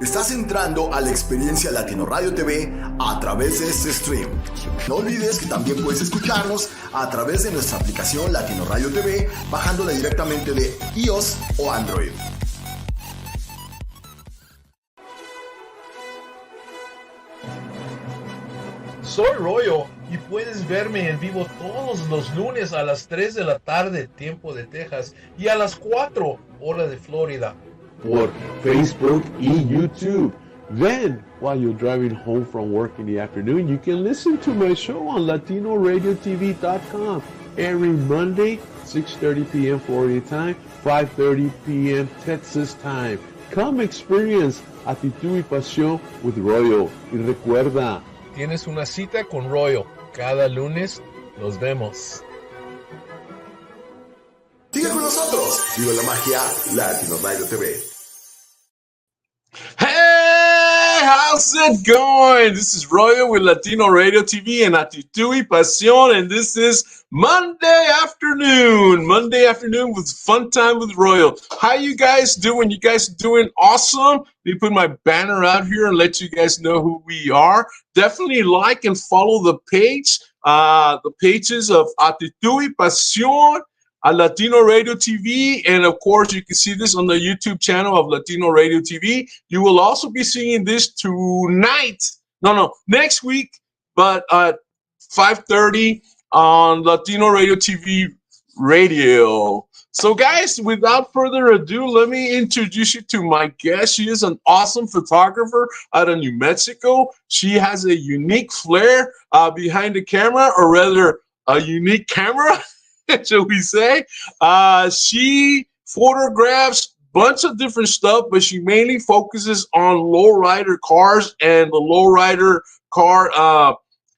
Estás entrando a la experiencia Latino Radio TV a través de este stream. No olvides que también puedes escucharnos a través de nuestra aplicación Latino Radio TV, bajándola directamente de iOS o Android. Soy Royo y puedes verme en vivo todos los lunes a las 3 de la tarde, tiempo de Texas, y a las 4, hora de Florida. Por Facebook y YouTube. Then, while you're driving home from work in the afternoon, you can listen to my show on LatinoRadioTV.com every Monday, 6:30 p.m. Florida time, 5:30 p.m. Texas time. Come experience Actitud y Pasión with Royo. Y recuerda, Tienes una cita con Royo. Cada lunes nos vemos. Sigue con nosotros. Vive la magia Latino Radio TV. Hey, how's it going? This is Royo with Latino Radio TV and Actitud y Pasión, and this is Monday afternoon with Fun Time with Royo. How you guys doing? You guys doing awesome? Let me put my banner out here and let you guys know who we are. Definitely like and follow the page, the pages of Actitud y Pasión, Latino Radio TV, and of course you can see this on the YouTube channel of Latino Radio TV. You will also be seeing this next week, but at 5:30 on Latino Radio TV radio. So guys, without further ado, let me introduce you to my guest. She is an awesome photographer out of New Mexico. She has a unique flair behind the camera, or rather a unique camera. Shall we say? She photographs a bunch of different stuff, but she mainly focuses on lowrider cars and the lowrider car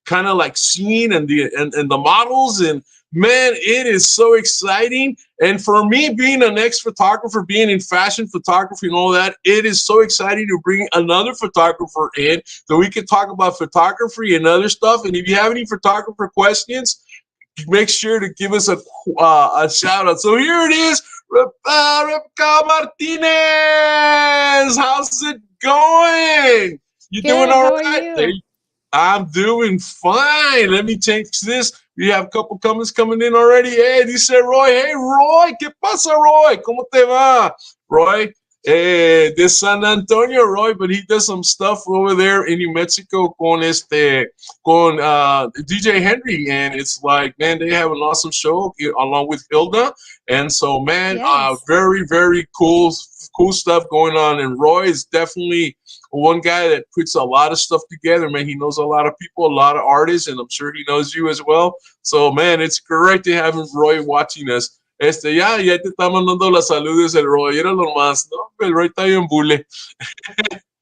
kind of like scene and the models. And man, it is so exciting. And for me, being an ex-photographer, being in fashion photography and all that, it is so exciting to bring another photographer in so we can talk about photography and other stuff. And if you have any photographer questions, make sure to give us a shout out. So here it is, 𝗶𝗃𝗃𝗏 Martinez. How's it going? You Good, doing all how right? are you? I'm doing fine. Let me change this. We have a couple comments coming in already. Hey, dice Roy. Hey, Roy. ¿Qué pasa, Roy? ¿Cómo te va? Roy, de San Antonio, Roy, but he does some stuff over there in New Mexico con DJ Henry, and it's like, man, they have an awesome show along with Hilda, and so, man, Yes. very, very cool stuff going on, and Roy is definitely one guy that puts a lot of stuff together, man. He knows a lot of people, a lot of artists, and I'm sure he knows you as well. So, man, it's great to have Roy watching us. Ya te está mandando las saludos el Roy, era lo más, ¿no? El Roy está bien bule.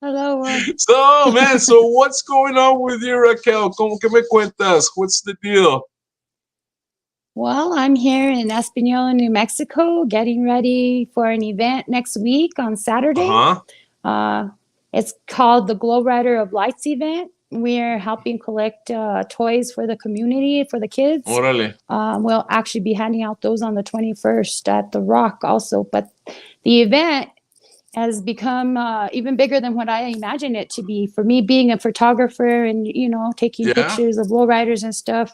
Hello, Roy. So, man, so what's going on with you, Raquel? ¿Qué me cuentas? What's the deal? Well, I'm here in Espanola, New Mexico, getting ready for an event next week on Saturday. It's called the Glow Rider of Lights event. We're helping collect toys for the community, for the kids. Órale. We'll actually be handing out those on the 21st at the Rock also. But the event has become even bigger than what I imagined it to be. For me, being a photographer and, you know, taking pictures of lowriders and stuff,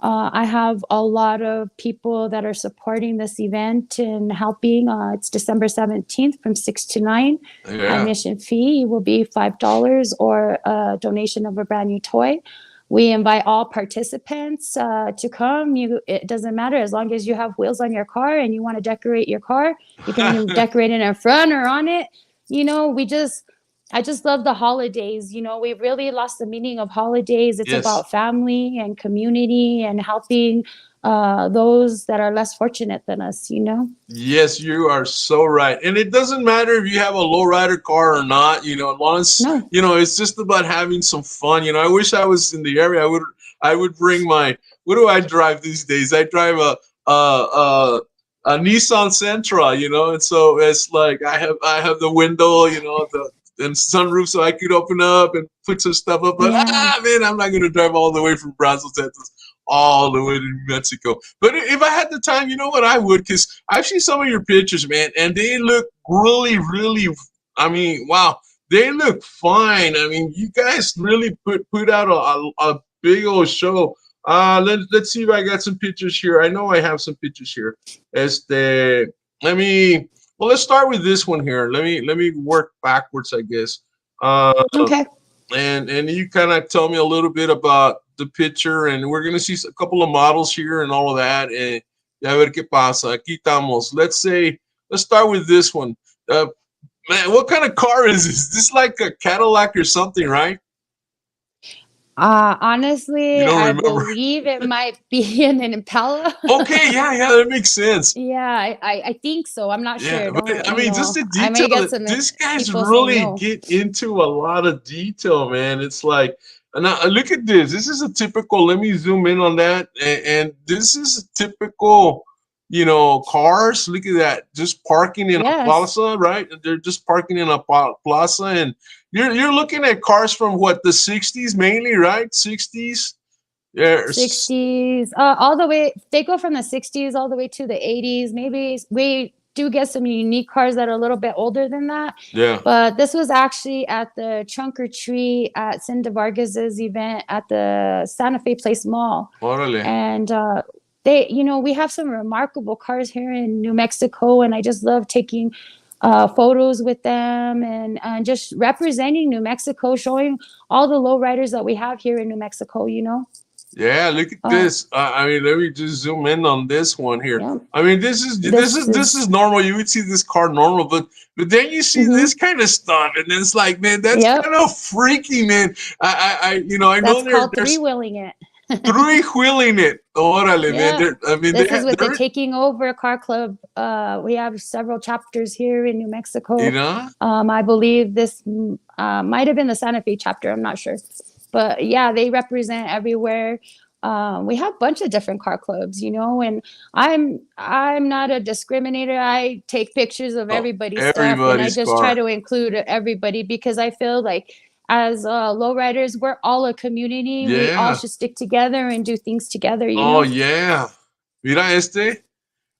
I have a lot of people that are supporting this event and helping. It's December 17th from 6 to 9. Admission fee will be $5 or a donation of a brand new toy. We invite all participants to come. It doesn't matter, as long as you have wheels on your car and you want to decorate your car. You can decorate it in front or on it. You know, I just love the holidays. You know, we've really lost the meaning of holidays. It's about family and community and helping those that are less fortunate than us, you know? Yes, you are so right. And it doesn't matter if you have a lowrider car or not, you know, as long as, you know, it's just about having some fun. You know, I wish I was in the area. I would bring my, what do I drive these days? I drive a Nissan Sentra, you know, and so it's like I have the window, you know, and sunroof so I could open up and put some stuff up. But man, I'm not gonna drive all the way from Brazil, Texas, all the way to New Mexico. But if I had the time, you know what, I would, because I've seen some of your pictures, man, and they look really, really, I mean, wow. they look fine. I mean, you guys really put out a big old show. Let's see if I got some pictures here. I know I have some pictures here. Well, let's start with this one here. Let me work backwards, I guess. Okay. And you kind of tell me a little bit about the picture, and we're gonna see a couple of models here and all of that. And ya ver qué pasa. Aquí estamos. Let's start with this one. Man, what kind of car is this? This like a Cadillac or something, right? Honestly, You don't I remember? believe it might be an Impala. Okay, yeah, that makes sense. Yeah, I think so. I'm not Yeah, sure. but Don't, I mean, just the I may detail. get some This guy's people saying really no. get into a lot of detail, man. It's like, now look at this. This is a typical. Let me zoom in on that, and this is a typical, cars. Look at that, just parking in a Yes. plaza, right? They're just parking in a plaza, and you're looking at cars from what, the 60s mainly, right? 60s. Yeah. 60s, all the way. They go from the 60s all the way to the 80s. Maybe we do get some unique cars that are a little bit older than that. Yeah. But this was actually at the Trunk or Treat at 𝗏𝗏𝗏𝗏𝗏𝗏𝗏𝗏𝗏𝗏 event at the Santa Fe Place Mall. Órale. And we have some remarkable cars here in New Mexico, and I just love taking photos with them and just representing New Mexico, showing all the lowriders that we have here in New Mexico, Yeah, look at this. I mean, let me just zoom in on this one here. Yeah. I mean, this is normal. You would see this car normal, but then you see this kind of stuff, and it's like, man, that's kind of freaky, man. I know That's they're called three-wheeling it. three-wheeling it. Órale, Yeah. man. I mean, This is with the Taking Over Car Club. We have several chapters here in New Mexico. I believe this might have been the Santa Fe chapter. I'm not sure. But yeah, they represent everywhere. We have a bunch of different car clubs, and I'm not a discriminator. I take pictures of everybody's stuff, and I just try to include everybody, because I feel like as lowriders, we're all a community. Yeah. We all should stick together and do things together. Oh yeah, mira este.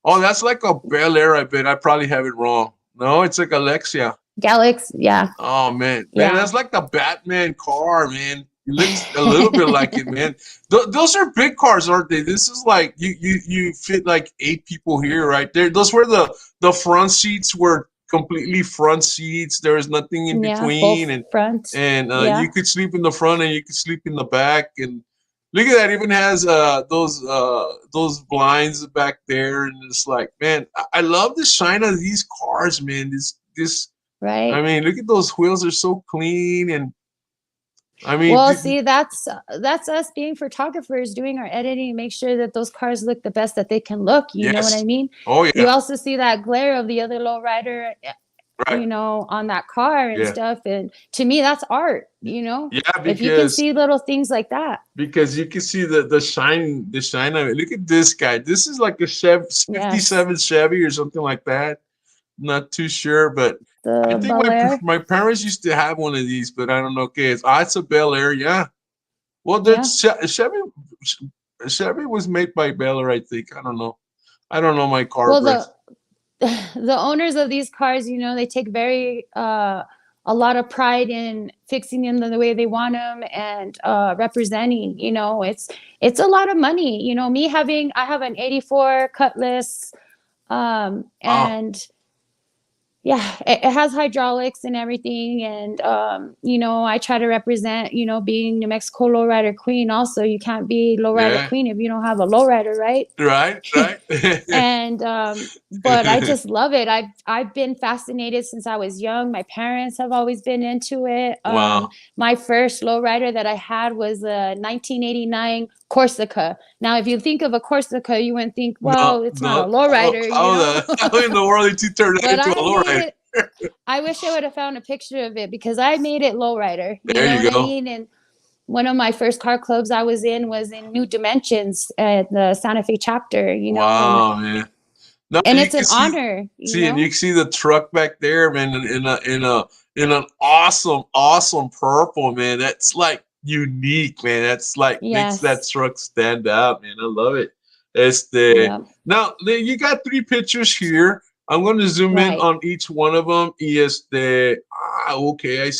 Oh, that's like a Bel Air. I bet I probably have it wrong. No, it's like Alexia. Galaxy, yeah. Oh man, that's like the Batman car, man. It looks a little bit like it, man. Those are big cars, aren't they? This is like you fit like 8 people here, right there. Those were the front seats were completely front seats. There was nothing in between, and front. And you could sleep in the front and you could sleep in the back. And look at that, it even has those blinds back there, and it's like, man, I love the shine of these cars, man. This. Right. I mean, look at those wheels; they're so clean, and I mean, well, see, that's us being photographers, doing our editing, make sure that those cars look the best that they can look. You know what I mean? Oh yeah. You also see that glare of the other lowrider, right. On that car and stuff, and to me, that's art. Yeah, because if you can see little things like that, because you can see the shine of it. Look at this guy. This is like a 57 Chevy or something like that. Not too sure, but I think my parents used to have one of these, but I don't know. Okay, it's a Bel Air, yeah. Well, Chevy was made by Bel Air, I think. I don't know my car. Well, the owners of these cars, they take very a lot of pride in fixing them the way they want them and representing. It's a lot of money. I have an '84 Cutlass, and. Yeah, it has hydraulics and everything. And, I try to represent, being New Mexico lowrider queen. Also, you can't be lowrider queen if you don't have a lowrider, right? Right. And, but I just love it. I've been fascinated since I was young. My parents have always been into it. Wow. My first lowrider that I had was a 1989 Corsica. Now, if you think of a Corsica, you wouldn't think, well, it's not a lowrider. How in the world did you turn that into a lowrider? I wish I would have found a picture of it, because I made it lowrider. There you go. What I mean? And one of my first car clubs I was in New Dimensions at the Santa Fe chapter. Wow, man. No, and it's an honor. And you can see the truck back there, man, in an awesome purple, man. That's like unique, man. That's like makes that truck stand out, man. I love it. Now you got 3 pictures here. I'm going to zoom in on each one of them. wow, okay, I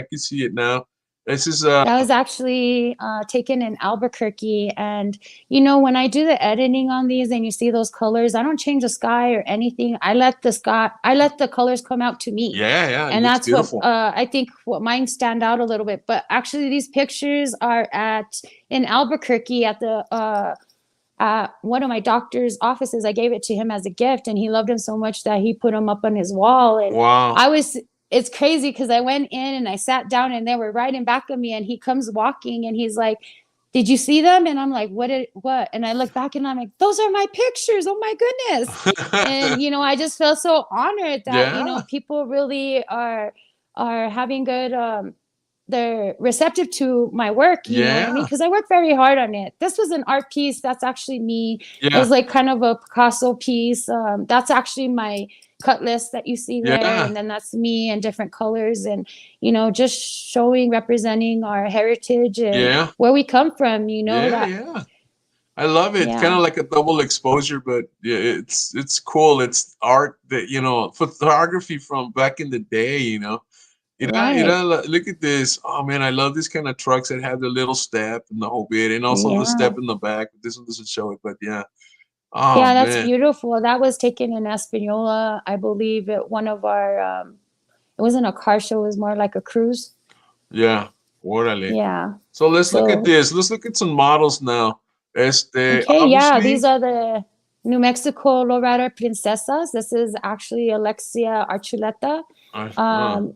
can see it now. This is That was actually taken in Albuquerque. And, you know, when I do the editing on these and you see those colors, I don't change the sky or anything. I let the colors come out to me. yeah, it And looks that's what beautiful. I think what mine stand out a little bit. But actually, these pictures are in Albuquerque at one of my doctor's offices. I gave it to him as a gift, and he loved them so much that he put them up on his wall. And Wow. it's crazy because I went in and I sat down and they were right in back of me, and he comes walking and he's like, "Did you see them?" And I'm like, what? And I look back and I'm like, those are my pictures. Oh my goodness. And, you know, I just feel so honored that, you know, people really are having good, they're receptive to my work, you know what I mean? Because I work very hard on it. This was an art piece. That's actually me. It was like kind of a Picasso piece. That's actually my cut list that you see there. And then that's me in different colors, and, you know, just showing, representing our heritage and where we come from, you know. I love it. Kind of like a double exposure, but yeah, it's cool. It's art that, you know, photography from back in the day, you know. You know, look at this. Oh man, I love this kind of trucks that have the little step and the whole bit, and also the step in the back. This one doesn't show it, but yeah. Oh, yeah, that's beautiful. That was taken in Espanola, I believe. One of our, it wasn't a car show; it was more like a cruise. Yeah, orale. Yeah. So let's look at this. Let's look at some models now. Okay, yeah, these are the New Mexico lowrider princesas. This is actually Alexia Archuleta.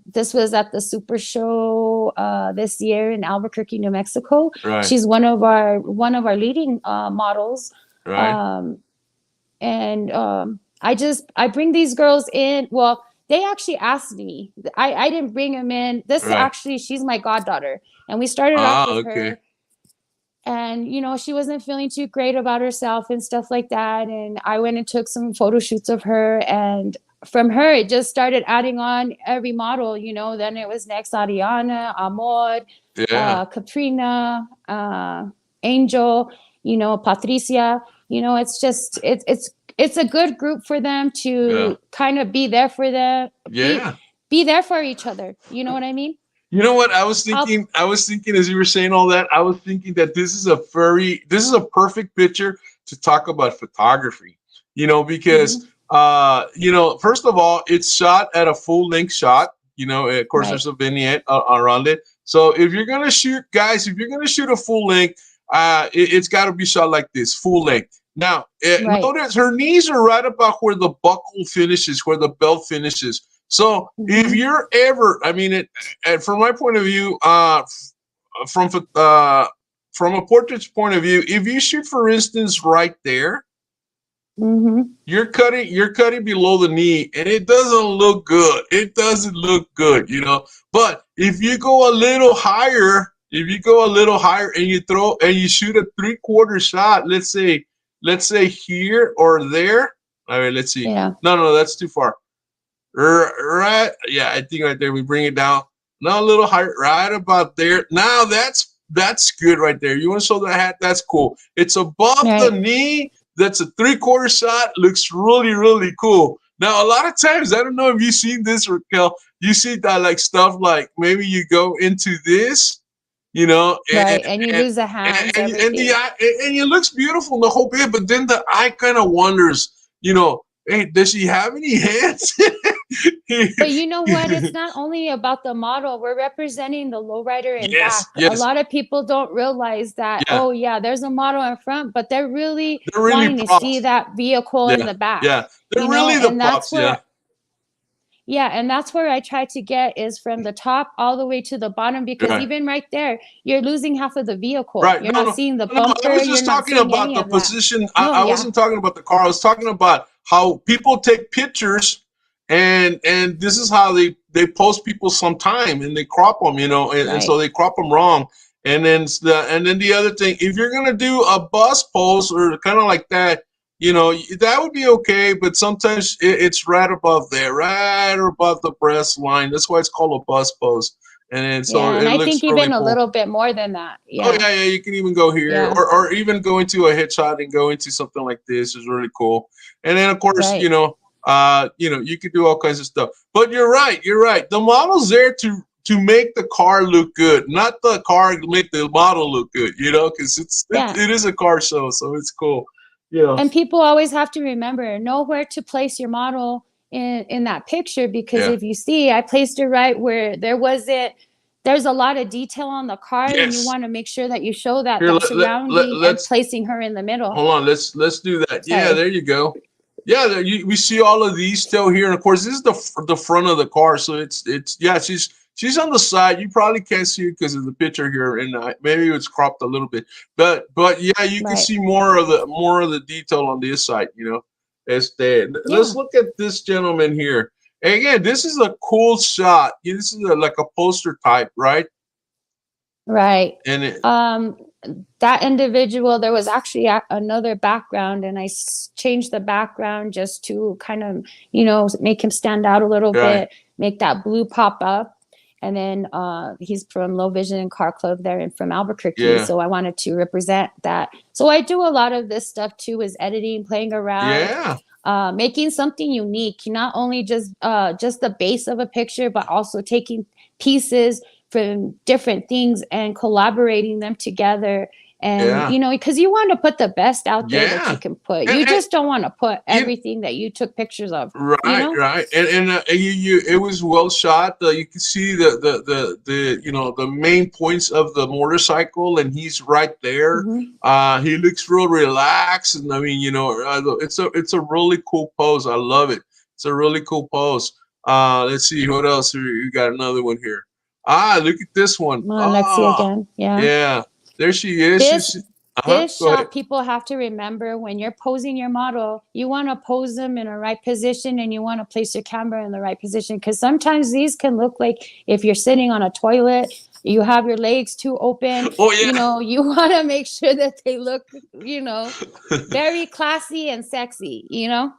This was at the Super Show this year in Albuquerque, New Mexico. She's one of our leading models. And I bring these girls in. Well, they actually asked me. I didn't bring them in. Actually, she's my goddaughter, and we started off with her. And, you know, she wasn't feeling too great about herself and stuff like that. And I went and took some photo shoots of her, and from her, it just started adding on every model, you know. Then it was next Ariana, Amor, Katrina, Angel, you know, Patricia. You know, it's just it's a good group for them to kind of be there for them. Be there for each other. You know what I mean? You know what I was thinking? I was thinking as you were saying all that, I was thinking that this is a perfect picture to talk about photography. You know, because you know, first of all, it's shot at a full length shot. You know, of course, there's a vignette around it. So if you're gonna shoot, guys, if you're gonna shoot a full length, it's got to be shot like this, full length. Now, notice her knees are right about where the buckle finishes, where the belt finishes. So if you're ever, I mean, from my point of view, from a portrait's point of view, if you shoot, for instance, right there, you're cutting below the knee, and it doesn't look good. It doesn't look good, you know. But if you go a little higher, and you shoot a 3/4 shot, let's say here or there. All right, let's see. No, that's too far. Right, yeah, I think right there. We bring it down. Now a little higher, right about there. Now that's good right there. You want to show the hat? That's cool. It's above the knee. That's a 3/4 shot. Looks really, really cool. Now, a lot of times, I don't know if you've seen this, Raquel. You see that like stuff like maybe you go into this, you know, and you lose the hands, and the eye, and it looks beautiful the whole bit, but then the eye kind of wonders, you know, hey, does she have any hands? But you know what? It's not only about the model. We're representing the lowrider in back. A lot of people don't realize that, oh, yeah, there's a model in front, but they're really wanting to see that vehicle in the back. Yeah, they're really the props, Yeah, and that's where I try to get is from the top all the way to the bottom, because even right there, you're losing half of the vehicle. You're not seeing the bumper. I was just talking about the position. I wasn't talking about the car. I was talking about how people take pictures, and this is how they post people sometime, and they crop them, you know, and so they crop them wrong. And then the other thing, if you're gonna do a bus pose or kind of like that, you know, that would be okay, but sometimes it's right above there, right above the breast line. That's why it's called a bus pose. And so and I think even a little bit more than that. Oh yeah, you can even go here, or even go into a headshot and go into something like this is really cool. And then of course, you know, You know, you could do all kinds of stuff. But you're right. The model's there to make the car look good, not the car to make the model look good, you know, because it is a car show, so it's cool. Yeah. And people always have to remember, know where to place your model in that picture, because if you see, I placed it right where there's a lot of detail on the car, and you want to make sure that you show that surrounding and placing her in the middle. Hold on, let's do that. Sorry. Yeah, there you go. Yeah, we see all of these still here, and of course this is the front of the car, so it's yeah, she's on the side. You probably can't see it because of the picture here, and maybe it's cropped a little bit. But yeah, you can see more of the detail on this side. You know, let's look at this gentleman here. And again, this is a cool shot. This is like a poster type, right? Right. And that individual, there was actually another background, and I changed the background just to kind of, you know, make him stand out a little bit, make that blue pop up. And then he's from Low Vision Car Club there and from Albuquerque. So I wanted to represent that. So I do a lot of this stuff too, is editing, playing around, making something unique, not only just the base of a picture, but also taking pieces from different things and collaborating them together. And, you know, because you want to put the best out there that you can put. You just don't want to put everything that you took pictures of. Right, you know? Right. And it was well shot. You can see the you know, the main points of the motorcycle, and he's right there. He looks real relaxed. And I mean, you know, it's a really cool pose. I love it. It's a really cool pose. Let's see, what else? You got another one here. Look at this one. Let's see again. Yeah. There she is. This shot, people have to remember, when you're posing your model, you want to pose them in a right position, and you want to place your camera in the right position, because sometimes these can look like if you're sitting on a toilet, you have your legs too open. You know, you want to make sure that they look, you know, very classy and sexy, you know?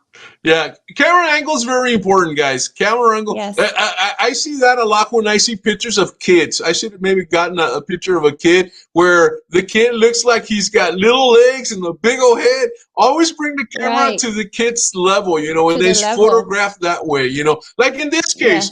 Yeah, camera angle is very important, guys. Camera angle. Yes. I see that a lot when I see pictures of kids. I should have maybe gotten a picture of a kid where the kid looks like he's got little legs and a big old head. Always bring the camera to the kid's level, you know, and they photograph that way, you know. Like in this case,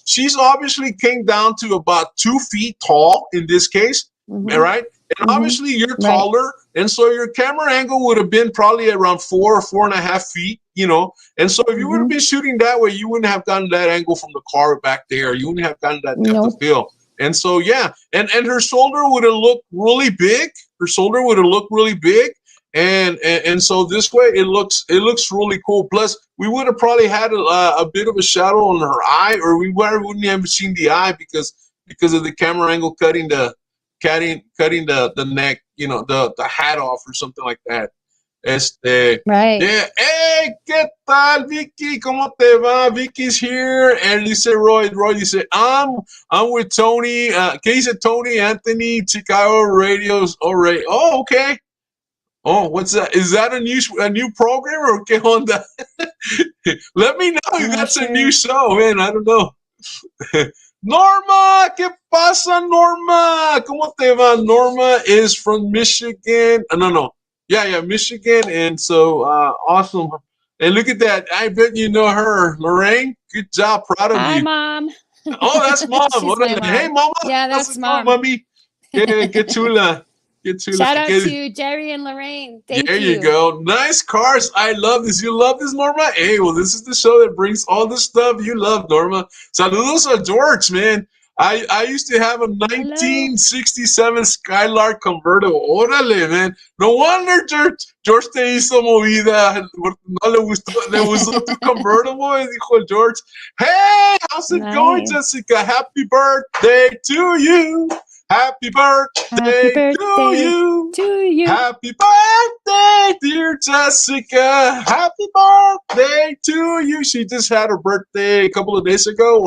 she's obviously came down to about 2 feet tall in this case, right? And obviously you're taller, and so your camera angle would have been probably around 4 or 4.5 feet, you know. And so if you would have been shooting that way, you wouldn't have gotten that angle from the car back there. You wouldn't have gotten that depth of field. And so yeah, and her shoulder would have looked really big. Her shoulder would have looked really big. And so this way it looks really cool. Plus we would have probably had a bit of a shadow on her eye, or we wouldn't have seen the eye because of the camera angle cutting the neck, you know, the hat off or something like that. Right. Yeah. Hey, ¿qué tal, Vicky? ¿Cómo te va? Vicky's here. And dice Roy dice, I'm with Tony. ¿Qué dice Tony? Anthony, Chicago Radios. Ray. Oh, okay. Oh, what's that? Is that a new program or qué onda? Let me know if that's a new show, man. I don't know. Norma, ¿qué pasa, Norma? ¿Cómo te va? Norma is from Michigan. No. Yeah, Michigan. And so, awesome. And look at that. I bet you know her. Lorraine, good job. Proud of you. Hi, Mom. Oh, that's Mom. Mom. Hey, Mama. Yeah, that's Mom. Mommy. Qué chula. Shout out to Jerry and Lorraine. Thank you. There you go. Nice cars. I love this. You love this, Norma? Hey, well, this is the show that brings all the stuff you love, Norma. Saludos a George, man. I used to have a 1967 Skylark convertible. Órale, man. No wonder George te hizo movida. No le gustó tu convertible, dijo George. Hey, how's it going, Jessica? Happy birthday to you. Happy birthday to you. Happy birthday, dear Jessica. Happy birthday to you. She just had her birthday a couple of days ago,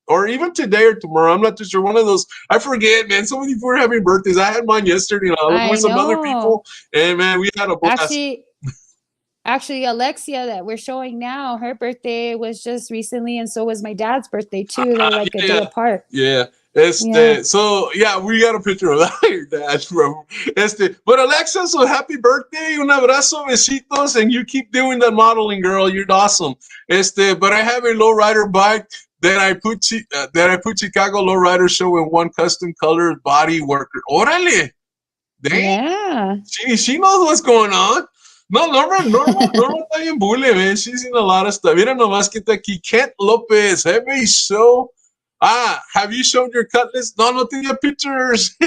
or even today or tomorrow. I'm not too sure. One of those. I forget, man. So many people are having birthdays. I had mine yesterday. You know, I was with some other people, and man, we had a blast. Actually, Alexia that we're showing now, her birthday was just recently, and so was my dad's birthday too. They're like a day apart. Yeah. Yeah. So yeah, we got a picture of that from but Alexa, so happy birthday, un abrazo, besitos, and you keep doing that modeling, girl. You're awesome. But I have a lowrider bike that I put Chicago Lowrider Show in one custom colored body worker. Orale. Dang. Yeah. She knows what's going on. No, Norma está bien bully, man. She's in a lot of stuff. Mira nomás que está aquí. Kent Lopez, have you show? Have you shown your cutlass? No tenía pictures.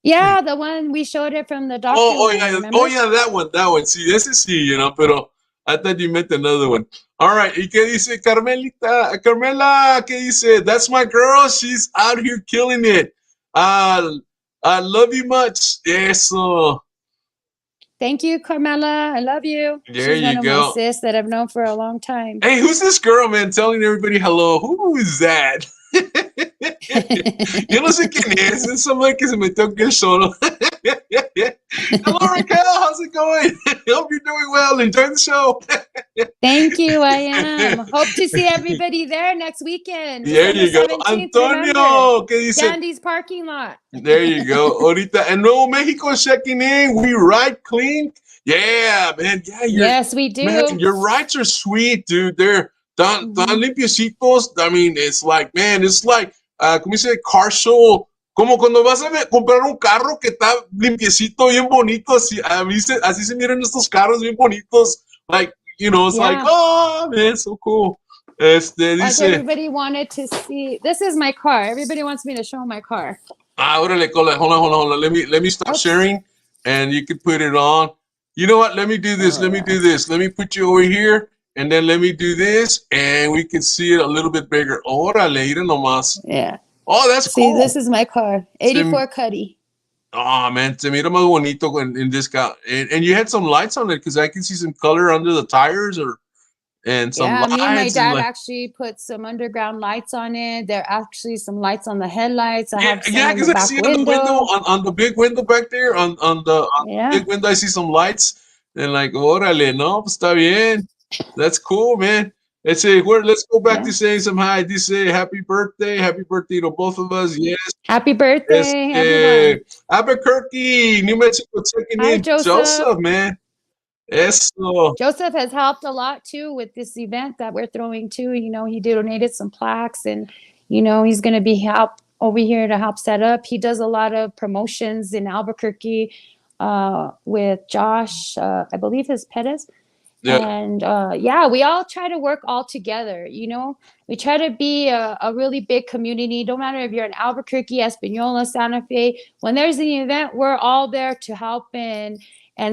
Yeah, the one we showed it from the doctor. Yeah, that one. See, ese sí, pero I thought you meant another one. All right, ¿y qué dice Carmelita? Carmela, ¿qué dice? That's my girl. She's out here killing it. I love you much. Eso. Thank you, Carmela. I love you. There She's you one of go. my sis that I've known for a long time. Hey, who's this girl, man? Telling everybody hello. Who is that? Yo no sé quién es. Es somebody que se metió aquí solo. Hello, Raquel. How's it going? Hope you're doing well. Enjoy the show. Thank you. I am. Hope to see everybody there next weekend. There you go. 17th, Antonio, ¿qué dice? Dandy's parking lot. There you go. Ahorita, and Nuevo Mexico is checking in. We ride clean. Yeah, man. Yeah, yes, we do. Man, your rides are sweet, dude. They're tan limpiecitos. I mean, it's like, man, it's like, ¿cómo dice? Car show. Como cuando vas a comprar un carro que está limpiecito, bien bonito. Así se miran estos carros bien bonitos. Like, it's like, oh, man, so cool. Dice, everybody wanted to see. This is my car. Everybody wants me to show my car. Órale, hold on. Let me stop sharing, and you can put it on. You know what? Let me do this. Let me put you over here, and then let me do this, and we can see it a little bit bigger. Órale, mira nomás. Yeah. Oh, that's cool. See, this is my car. 84 Cuddy. Oh, man. Se mira más bonito in this car. And you had some lights on it, because I can see some color under the tires and some lights. Me and my dad actually put some underground lights on it. There are actually some lights on the headlights. I have some because I see it on the window, on the big window back there, on the big window, I see some lights. And like, órale, no, pues está bien. That's cool, man. Let's go back to saying some hi. This say happy birthday to both of us. Yes. Happy birthday. Albuquerque, New Mexico, checking in. Joseph, man. Eso. Joseph has helped a lot too with this event that we're throwing too. He donated some plaques, and he's going to be over here to help set up. He does a lot of promotions in Albuquerque with Josh, I believe his Perez. Yeah. And we all try to work all together. We try to be a really big community. Don't matter if you're in Albuquerque, Espanola, Santa Fe. When there's an event, we're all there to help and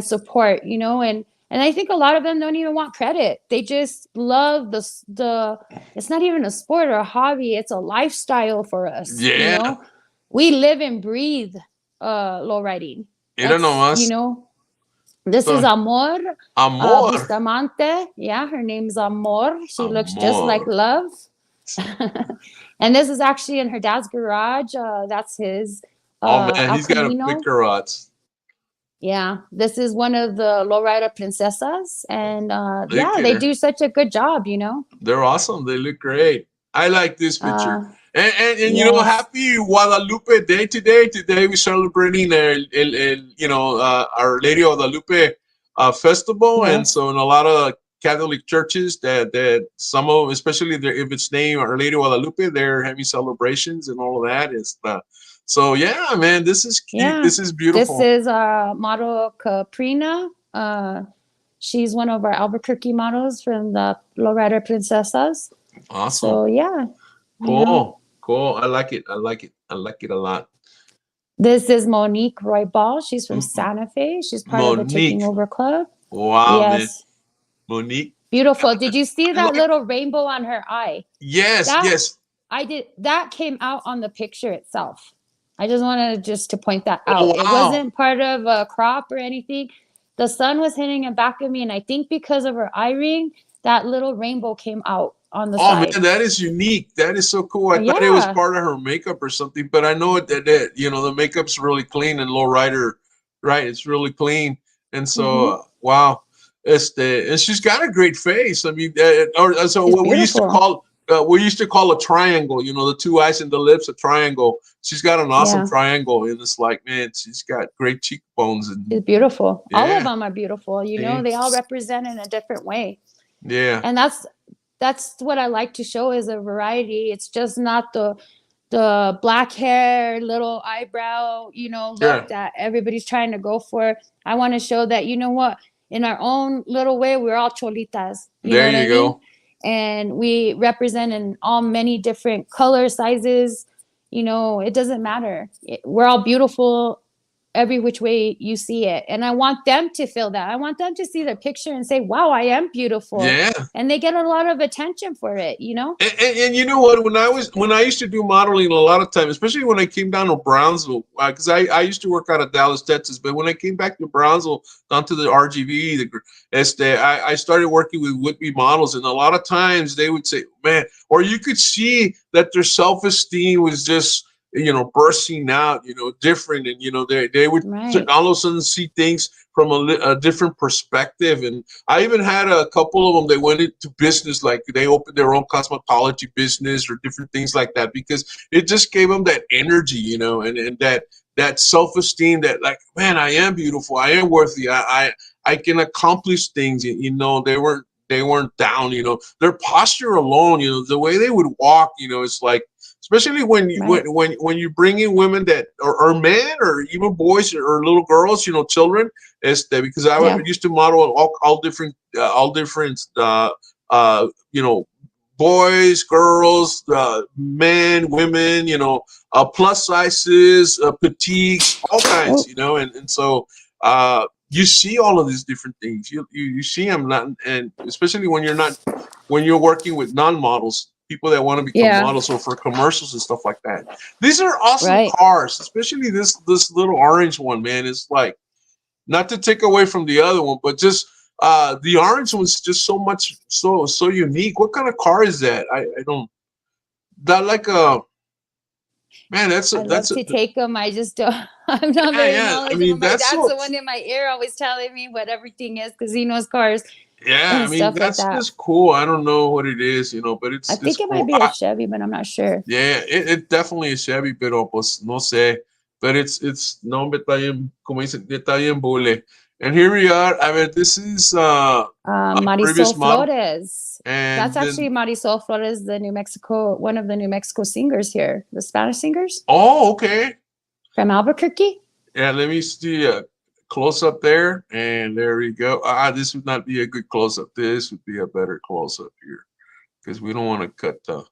support. And I think a lot of them don't even want credit. They just love the. It's not even a sport or a hobby. It's a lifestyle for us. Yeah. We live and breathe low riding. This is Amor. Bustamante. Yeah, her name's Amor. She looks just like love. And this is actually in her dad's garage. That's his. Man, he's got a big garage. Yeah, this is one of the lowrider princesas, and they do such a good job. They're awesome. They look great. I like this picture. And happy Guadalupe Day today. Today we're celebrating Our Lady of Guadalupe festival, and so in a lot of Catholic churches that some of, especially if it's named Our Lady of Guadalupe, they're having celebrations and all of that. So yeah, man, this is cute. Yeah. This is beautiful. This is model Caprina. She's one of our Albuquerque models from the Lowrider Princesas. Awesome. So yeah. Cool. I like it a lot. This is Monique Roybal. She's from Santa Fe. She's part of the Taking Over Club. Wow, yes. Man. Monique. Beautiful. Did you see that little rainbow on her eye? Yes, yes. I did. That came out on the picture itself. I just wanted to point that out. Wow. It wasn't part of a crop or anything. The sun was hitting it back at me, and I think because of her eye ring, that little rainbow came out on the side. Oh man, that is unique. That is so cool. I thought it was part of her makeup or something, but I know that the makeup's really clean and lowrider, right? It's really clean, and so wow, and she's got a great face. I mean, what we used to call we used to call a triangle, you know, the two eyes and the lips, a triangle. She's got an awesome triangle, and it's like, man, she's got great cheekbones. And it's beautiful. Yeah. All of them are beautiful. You know, they all represent in a different way. Yeah. And that's what I like to show is a variety. It's just not the black hair, little eyebrow, you know, look that everybody's trying to go for. I want to show that, you know what, in our own little way, we're all cholitas. There you go. And we represent in all many different colors, sizes. You know, it doesn't matter. We're all beautiful every which way you see it. And I want them to feel that. I want them to see the picture and say, wow, I am beautiful. Yeah. And they get a lot of attention for it, you know? And you know what, when I used to do modeling a lot of time, especially when I came down to Brownsville, because I used to work out of Dallas, Texas, but when I came back to Brownsville, down to the RGV, I started working with would-be models, and a lot of times they would say, man, or you could see that their self-esteem was just, you know, bursting out, you know, different. And, you know, they would all of a sudden see things from a different perspective. And I even had a couple of them, they went into business, like they opened their own cosmetology business or different things like that, because it just gave them that energy, you know, and that self-esteem that, like, man, I am beautiful, I am worthy, I can accomplish things. You know, they weren't down, you know, their posture alone, you know, the way they would walk, you know, it's like, especially when you bring in women that or men or even boys or little girls, you know, children, because I used to model all different you know, boys, girls, men, women, you know, plus sizes, petites, all kinds, you know, and so you see all of these different things. You see them, and especially when you're working with non-models, people that want to become models or for commercials and stuff like that. These are awesome cars, especially this little orange one, man. It's like, not to take away from the other one, but just the orange one's just so unique. What kind of car is that? I don't, that like a, man, I'd love to take them. I just don't. I'm not very knowledgeable. I mean, my dad's the one in my ear always telling me what everything is because he knows cars. Yeah, I mean, that's just cool. I don't know what it is, you know, but I think it cool. might be a Chevy, but I'm not sure. Yeah, it definitely is Chevy, pero pues no sé. But it's no, está bien, como dice, está bien bule. And here we are. I mean, this is Marisol Flores. And that's actually Marisol Flores, one of the New Mexico singers here, the Spanish singers. Oh, okay. From Albuquerque. Yeah, let me see a close up there, and there we go. This would not be a good close up. This would be a better close up here, because we don't want to cut the.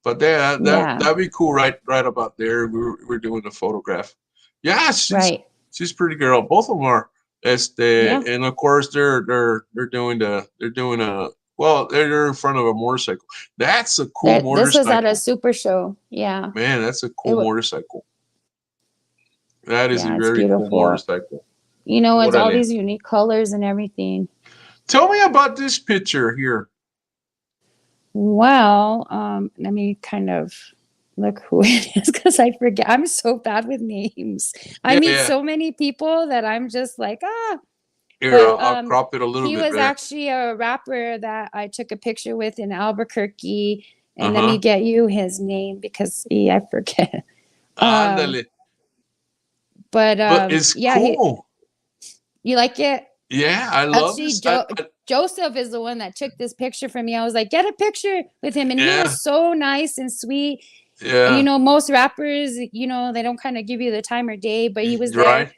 But that'd be cool, right about there. We're doing the photograph. Yeah, she's pretty girl. Both of them are. And of course they're doing they're in front of a motorcycle. That's a cool motorcycle. This was at a super show. Yeah. Man, that's a cool motorcycle. That is a very cool motorcycle. You know, it's all these unique colors and everything. Tell me about this picture here. Well, let me kind of look who it is, because I forget. I'm so bad with names. I meet so many people that I'm just like, Here, but, I'll crop it a little bit. He was actually a rapper that I took a picture with in Albuquerque. And let me get you his name, because I forget. But it's cool. You like it? Yeah, I love this. Joseph is the one that took this picture for me. I was like, get a picture with him. And he was so nice and sweet. Yeah. You know, most rappers, you know, they don't kind of give you the time or day, but he was there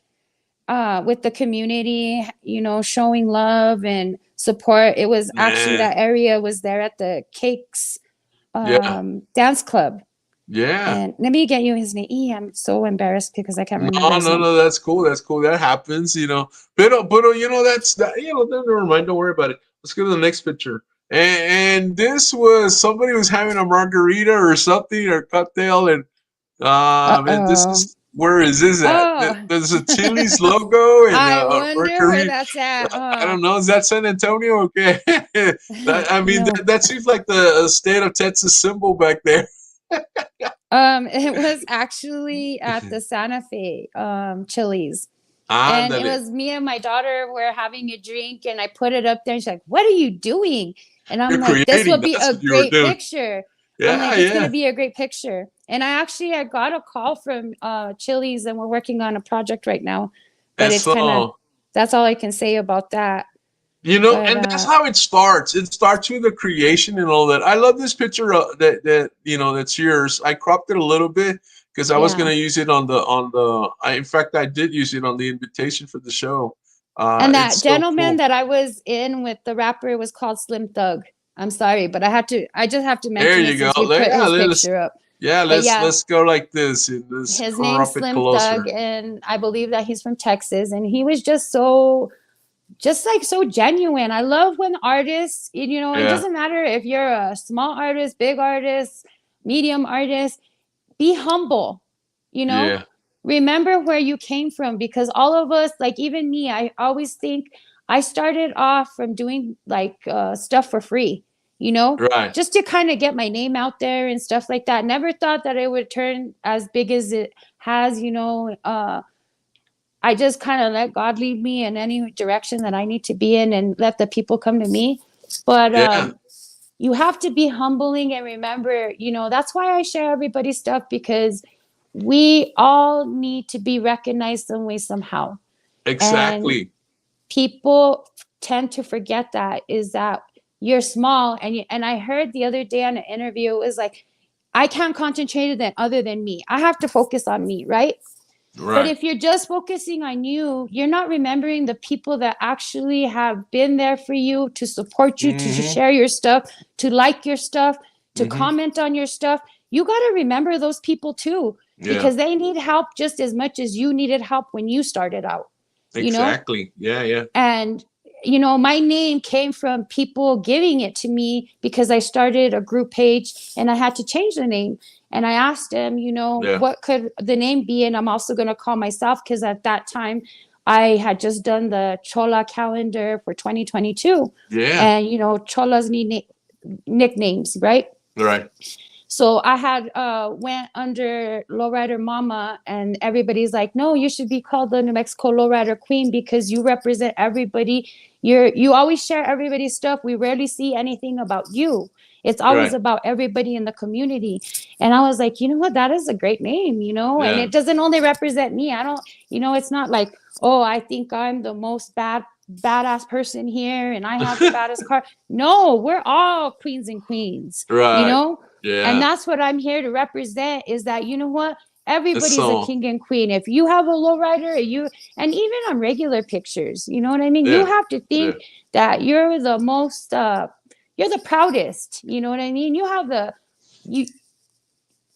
with the community, you know, showing love and support. It was actually, that area was there at the Cakes dance club. Yeah. And let me get you his name. I'm so embarrassed because I can't remember. No, that's cool. That's cool. That happens, you know. But you know, never mind. Don't worry about it. Let's go to the next picture. And this was, somebody was having a margarita or something, or cocktail, and man, this is, where is this at? There's a Chili's logo, and I wonder where that's at. I don't know. Is that San Antonio? Okay. That seems like the state of Texas symbol back there. It was actually at the Santa Fe Chili's. And it was me and my daughter were having a drink, and I put it up there, and she's like, what are you doing? And I'm You're like, this creating. would be That's a what you were great doing. picture. Yeah, I'm like, it's yeah. gonna be a great picture. And I got a call from Chili's, and we're working on a project right now. But And it's kind of, so, that's all I can say about that. you know, But and that's how it starts. It starts with the creation and all that. I love this picture that you know, that's yours. I cropped it a little bit because I was yeah. gonna use it on the. In fact, I did use it on the invitation for the show. And that It's so gentleman cool. that I was in with, the rapper, was called Slim Thug. I'm sorry, but I just have to There mention it you go. since we put Yeah, his picture up. But yeah, let's go like this and let's his name's crop it Slim Thug, closer. and I believe that he's from Texas, and he was just so, just like so genuine. I love when artists, you know, it Yeah, doesn't matter if you're a small artist, big artist, medium artist, be humble, you know? yeah, Remember where you came from, because all of us, like even me, I always think I started off from doing like stuff for free, you know, right. just to kind of get my name out there and stuff like that. Never thought that it would turn as big as it has, you know. I just kind of let God lead me in any direction that I need to be in, and let the people come to me. But Yeah, you have to be humbling and remember, you know, that's why I share everybody's stuff, because we all need to be recognized some way, somehow. And exactly. people tend to forget that, is that you're small. And I heard the other day on an interview, it was like, I can't concentrate on other than me. I have to focus on me, right? But Right. if you're just focusing on you, you're not remembering the people that actually have been there for you, to support you, to Mm-hmm. share your stuff, to like your stuff, to Mm-hmm. comment on your stuff. You got to remember those people too, Yeah, because they need help just as much as you needed help when you started out, you know? exactly. Yeah, yeah. And, you know, my name came from people giving it to me, because I started a group page and I had to change the name. And I asked them, you know, Yeah. what could the name be? And I'm also going to call myself, because at that time I had just done the Chola calendar for 2022. Yeah. And, you know, Cholas need nicknames, right? Right. So I had went under Lowrider Mama, and everybody's like, no, you should be called the New Mexico Lowrider Queen, because you represent everybody. You always share everybody's stuff. We rarely see anything about you. It's always Right. about everybody in the community. And I was like, you know what? That is a great name, you know? And Yeah. it doesn't only represent me. I don't, you know, it's not like, oh, I think I'm the most badass person here and I have the baddest car. No, we're all queens and queens, you Right. know? Yeah. And that's what I'm here to represent, is that, you know what? Everybody's So, a king and queen. If you have a lowrider, and even on regular pictures, you know what I mean? You yeah. have to think that you're the most, you're the proudest, you know what I mean?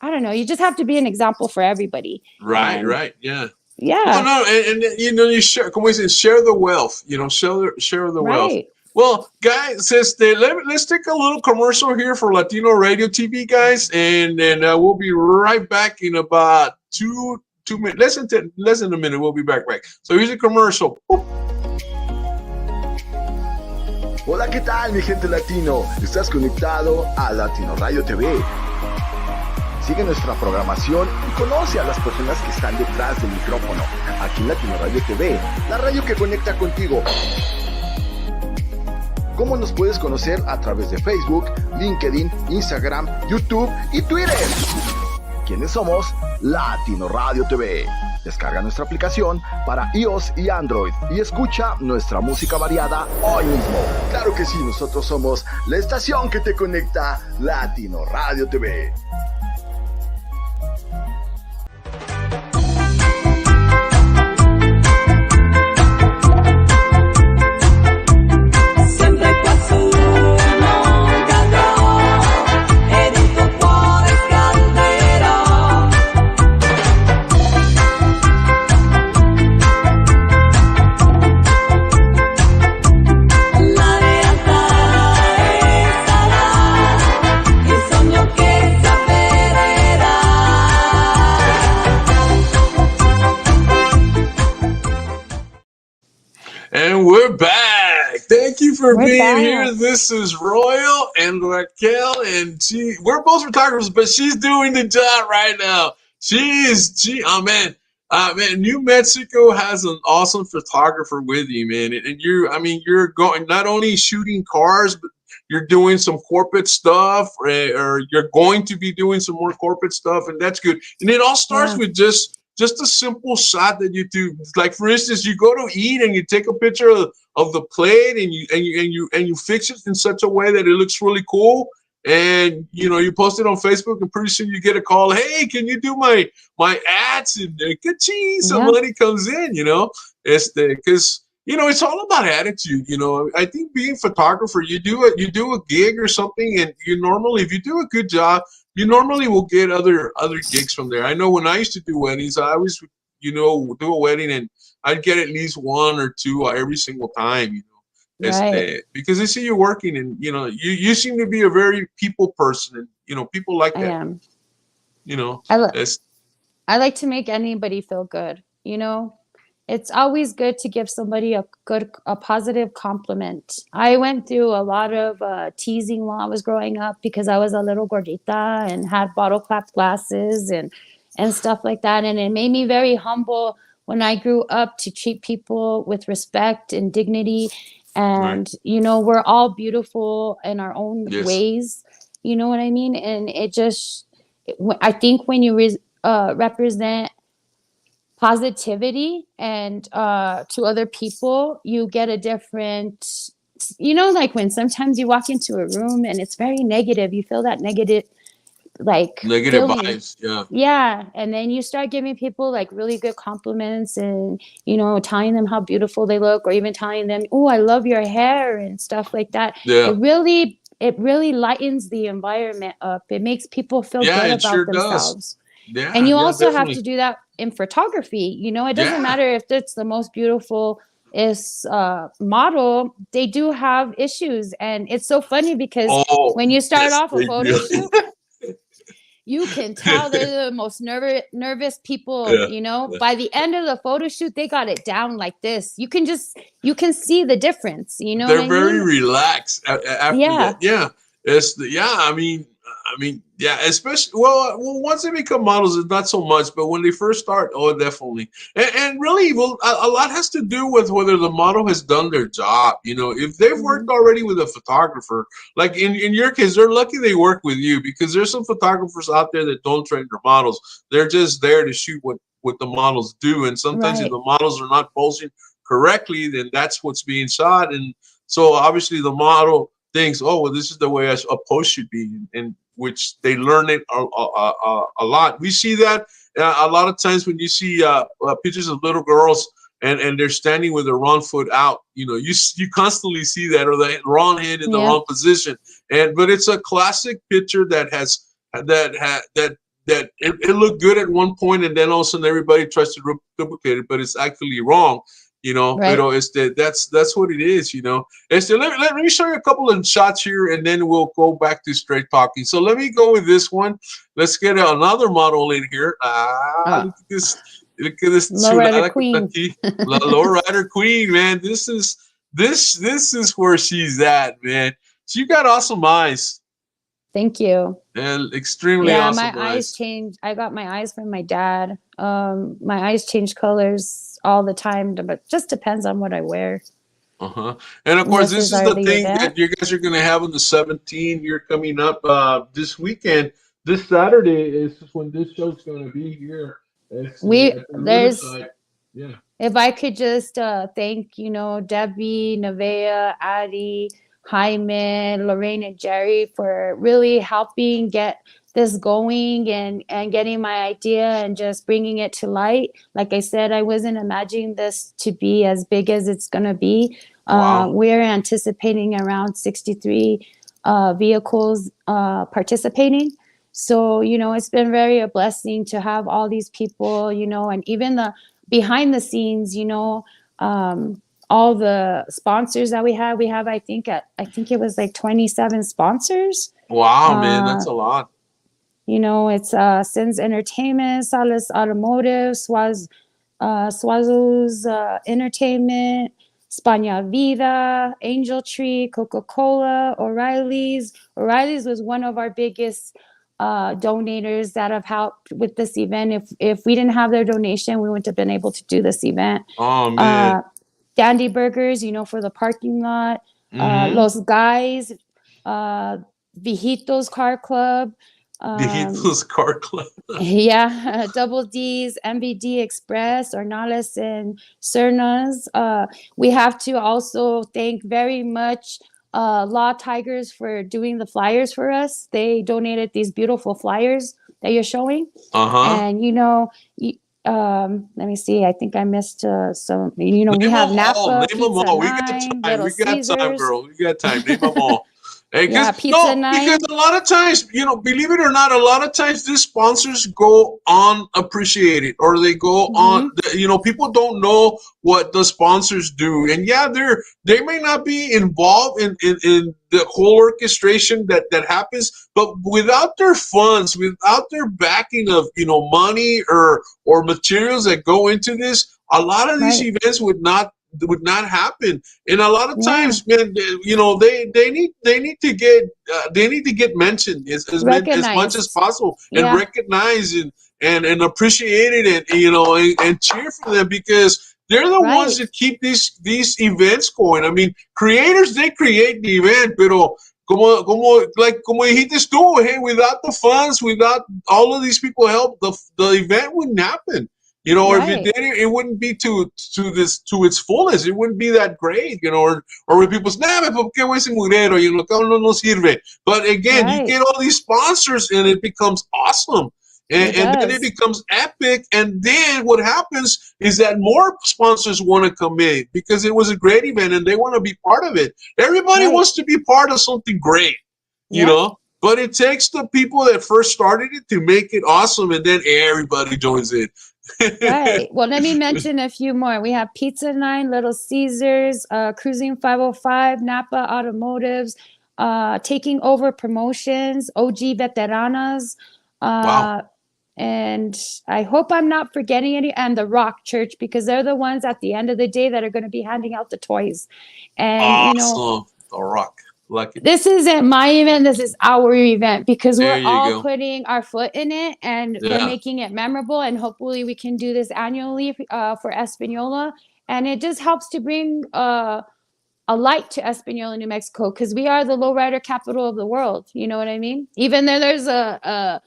I don't know, you just have to be an example for everybody. Right. And Right. Yeah. yeah, Well, no, and you know, you share. Como dicen, share the wealth. You know, share the wealth. right. Well, guys, let's take a little commercial here for Latino Radio TV, guys, and then we'll be right back in about 2 minutes, less than a minute. We'll be back. So here's a commercial. Hola, ¿qué tal, mi gente latino? Estás conectado a Latino Radio TV. Sigue nuestra programación y conoce a las personas que están detrás del micrófono, aquí en Latino Radio TV, la radio que conecta contigo. ¿Cómo nos puedes conocer? A través de Facebook, LinkedIn, Instagram, YouTube y Twitter. ¿Quiénes somos? Latino Radio TV. Descarga nuestra aplicación para iOS y Android y escucha nuestra música variada hoy mismo. Claro que sí, nosotros somos la estación que te conecta, Latino Radio TV. And we're back. Thank you for being back. here. This is Royal and Raquel, and we're both photographers, but she's doing the job right now. Oh man, New Mexico has an awesome photographer with you, man. And you're going not only shooting cars, but you're doing some corporate stuff, or you're going to be doing some more corporate stuff, and that's good. And it all starts with just a simple shot that you do. Like, for instance, you go to eat and you take a picture of the plate, and you fix it in such a way that it looks really cool. And you post it on Facebook, and pretty soon you get a call. Hey, can you do my ads? And some money comes in. Because it's all about attitude. I think being a photographer, you do a gig or something, and if you do a good job, you normally will get other gigs from there. I know when I used to do weddings, I always do a wedding, and I'd get at least one or two every single time. Right. Because they see you working, and you seem to be a very people person, and people like that. I am. I I like to make anybody feel good. It's always good to give somebody a positive compliment. I went through a lot of teasing while I was growing up because I was a little gordita and had bottle cap glasses and stuff like that. And it made me very humble when I grew up to treat people with respect and dignity. And, we're all beautiful in our own ways. You know what I mean? And I think when you represent positivity and to other people, you get a different, like when sometimes you walk into a room and it's very negative, you feel that negative feeling. Vibes. Yeah. And then you start giving people like really good compliments and, telling them how beautiful they look, or even telling them, oh, I love your hair and stuff like that. It really lightens the environment up. It makes people feel good about themselves. And you also have to do that in photography. It doesn't matter if it's the most beautiful model, they do have issues. And it's so funny because when you start off a photo shoot, you can tell they're the most nervous people, By the end of the photo shoot, they got it down like this. You can see the difference, They're very relaxed after that. Especially once they become models, it's not so much, but when they first start, definitely. And really, a lot has to do with whether the model has done their job. If they've worked already with a photographer, like in your case, they're lucky they work with you, because there's some photographers out there that don't train their models. They're just there to shoot what the models do, and sometimes if the models are not posing correctly, then that's what's being shot. And so obviously the model thinks, this is the way a post should be, and which they learn it a lot. We see that a lot of times when you see pictures of little girls and they're standing with their wrong foot out. You constantly see that, or the wrong hand in the wrong position. But it's a classic picture that it looked good at one point, and then all of a sudden everybody tries to duplicate it, but it's actually wrong. That's what it is. Let me show you a couple of shots here, and then we'll go back to straight talking. So let me go with this one. Let's get another model in here. Look at this. Look at this. Lowrider Queen. La Lowrider Queen, man. This is where she's at, man. She got awesome eyes. Thank you. And extremely awesome eyes. Yeah, my eyes changed. I got my eyes from my dad. My eyes change colors all the time, but just depends on what I wear. And of course, this is the thing that you guys are going to have on the 17th. You're coming up this weekend. This Saturday is when this show's going to be here. If I could just thank, Debbie, Nevaeh, Addie, Jaime, Lorraine, and Jerry for really helping get this going and getting my idea and just bringing it to light. Like I said, I wasn't imagining this to be as big as it's going to be. Wow. We're anticipating around 63 vehicles participating. So, it's been very a blessing to have all these people, and even the behind the scenes, all the sponsors that we have, I think it was like 27 sponsors. Wow, man, that's a lot. It's Sins Entertainment, Salas Automotive, Suazo's Entertainment, Spania Vida, Angel Tree, Coca-Cola, O'Reilly's. O'Reilly's was one of our biggest donators that have helped with this event. If we didn't have their donation, we wouldn't have been able to do this event. Oh, man. Dandy Burgers, for the parking lot. Los Guys, Viejitos Car Club. 𝗲𝗃𝗏𝗏's Car Club. Yeah, Double D's, MBD Express, Ornales and Cernas. We have to also thank very much Law Tigers for doing the flyers for us. They donated these beautiful flyers that you're showing. And, you know, let me see. I think I missed some. You know, we have Napa, Pizza Nine, Little Caesars. We got time, girl. We got time. Name them all. Hey, yeah, Pizza Nine. Because a lot of times, you know, believe it or not, a lot of times these sponsors go unappreciated, or they go on. You know, people don't know what the sponsors do, and yeah, they may not be involved in the whole orchestration that happens, but without their funds, without their backing of, you know, money or materials that go into this, a lot of these events would not happen. And a lot of times, man, you know, they need to get mentioned as much as possible, and recognized and appreciated, and, you know, and cheer for them, because they're the ones that keep these events going. I mean, creators, they create the event, pero como dijiste tú, hey, without the funds, without all of these people help, the event wouldn't happen. You know, or if it did, it wouldn't be to its fullest. It wouldn't be that great, you know, or when people say, nah, ¿por qué voy a ese mugrero? You know, no sirve. But again, you get all these sponsors, and it becomes awesome. And then it becomes epic. And then what happens is that more sponsors want to come in, because it was a great event and they want to be part of it. Everybody wants to be part of something great, you know? But it takes the people that first started it to make it awesome, and then everybody joins in. Well, let me mention a few more. We have Pizza Nine, Little Caesars, Cruising 505, Napa Automotives, Taking Over Promotions, OG Veteranas. And I hope I'm not forgetting any, and the Rock Church, because they're the ones at the end of the day that are going to be handing out the toys. And you know, the Rock. Lucky. This isn't my event, this is our event, because we're all putting our foot in it, and we're making it memorable, and hopefully we can do this annually for Española. And it just helps to bring a light to Española, New Mexico, because we are the lowrider capital of the world. You know what I mean? Even though there's a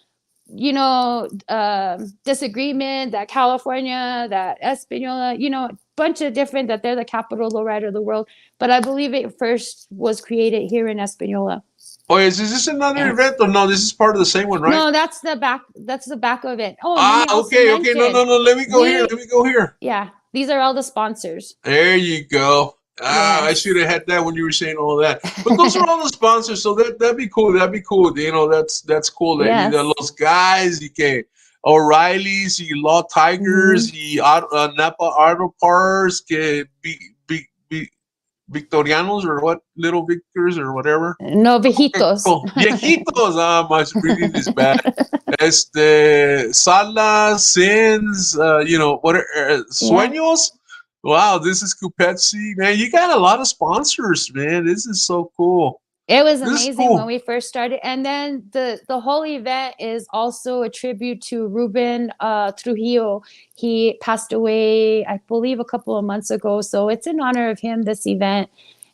disagreement that California, that Española, you know, bunch of different, that they're the capital lowrider of the world. But I believe it first was created here in Española. Oh, is this another event, or no? This is part of the same one, right? No, that's the back. That's the back of it. Okay. No. Let me go here. Yeah, these are all the sponsors. There you go. I should have had that when you were saying all that. But those are all the sponsors, so that'd be cool. You know, that's cool. That Los Guys, O'Reilly's, Law Tigers, Napa Auto Parts, Victorianos, or what, Little Victors, or whatever. No, Viejitos. Viejitos. My reading is bad. Salas, Sins, you know, what Sueños. Wow, this is 𝗍𝗃𝗏, man. You got a lot of sponsors, man. This is so cool. It was amazing when we first started. And then the whole event is also a tribute to Ruben Trujillo. He passed away, I believe, a couple of months ago. So it's in honor of him, this event.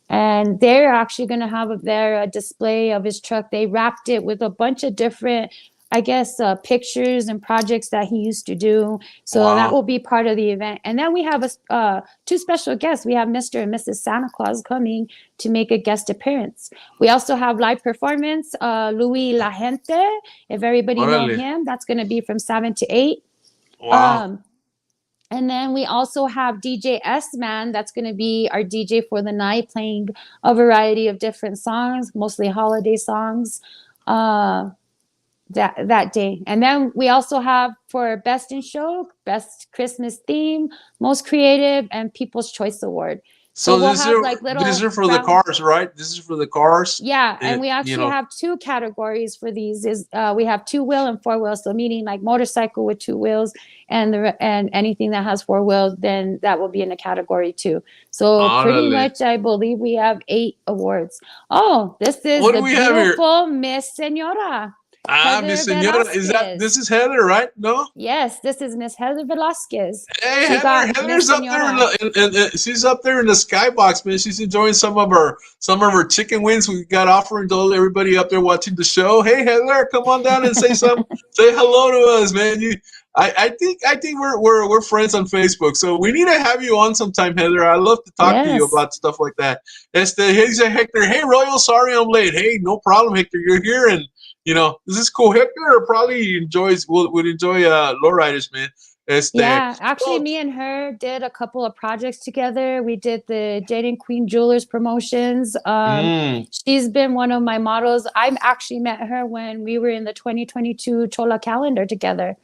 And they're actually going to have their display of his truck. They wrapped it with a bunch of different, I guess, pictures and projects that he used to do. So that will be part of the event. And then we have two special guests. We have Mr. and Mrs. Santa Claus coming to make a guest appearance. We also have live performance, Luis La Gente, if everybody knows him. That's going to be from 7 to 8. Wow. And then we also have DJ S-Man. That's going to be our DJ for the night, playing a variety of different songs, mostly holiday songs. That day. And then we also have for Best in Show, Best Christmas Theme, Most Creative, and People's Choice Award. So we'll these are for the cars, right? This is for the cars. Yeah, and we actually have two categories for these. We have 2-wheel and 4-wheel. So meaning like motorcycle with 2 wheels, and anything that has 4 wheels, then that will be in a category 2. So pretty much, I believe we have 8 awards. Oh, this is the beautiful Miss Senora. Heather Miss Senora, Velasquez. this is Heather, right? No? Yes, this is Miss Heather Velasquez. Hey, She got Heather's Miss up there Senora. she's up there in the skybox, man. She's enjoying some of her chicken wings we got offering to everybody up there watching the show. Hey, Heather, come on down and say say hello to us, man. I think we're friends on Facebook, so we need to have you on sometime, Heather. I love to talk to you about stuff like that. He said, Hector, hey, Royal, sorry I'm late. Hey, no problem, Hector, you're here, and this is cool. Hector probably would enjoy lowriders, man. Yeah, actually, me and her did a couple of projects together. We did the Dating Queen Jewelers promotions. She's been one of my models. I actually met her when we were in the 2022 Chola calendar together.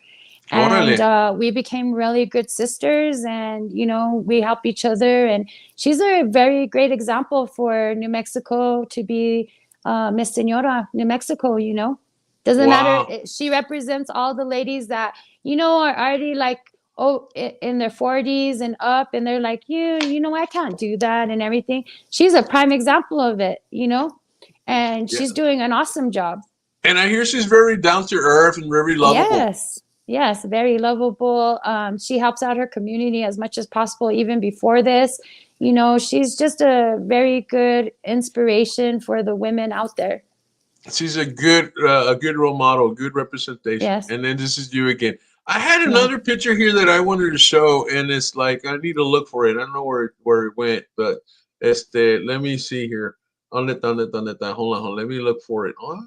And we became really good sisters, and we help each other. And she's a very great example for New Mexico to be Miss Senora New Mexico. Doesn't matter. She represents all the ladies that are already like in their 40s and up, and they're like, I can't do that and everything. She's a prime example of it, and she's doing an awesome job. And I hear she's very down to earth and very lovable. Yes, very lovable. She helps out her community as much as possible, even before this. She's just a very good inspiration for the women out there. She's a good role model, good representation. Yes. And then this is you again. I had another picture here that I wanted to show, and it's like I need to look for it. I don't know where it went, but let me see here. Hold on. Let me look for it. Oh,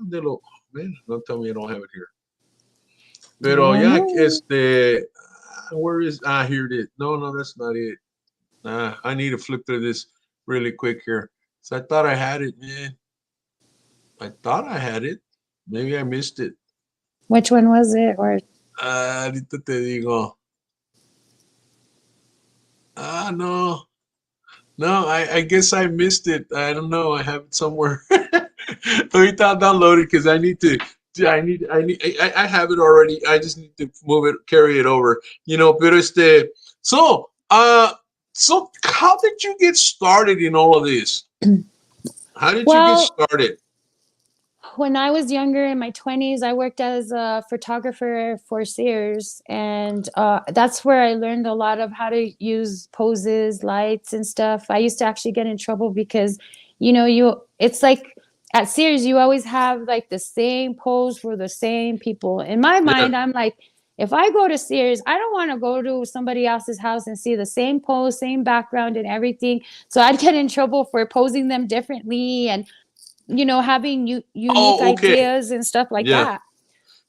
man, don't tell me I don't have it here. Pero where is here it is. No, that's not it. I need to flip through this really quick here. So I thought I had it, man. I thought I had it. Maybe I missed it. Which one was it? Or ahorita te digo. No, I guess I missed it. I don't know. I have it somewhere. Ahorita I'll download it because I need to. I have it already. I just need to carry it over. Pero so how did you get started in all of this? How did you get started? When I was younger, in my 20s, I worked as a photographer for Sears, and that's where I learned a lot of how to use poses, lights, and stuff. I used to actually get in trouble because, it's like at Sears, you always have like the same pose for the same people. In my mind, I'm like, if I go to Sears, I don't want to go to somebody else's house and see the same pose, same background and everything. So I'd get in trouble for posing them differently and having unique ideas and stuff like that.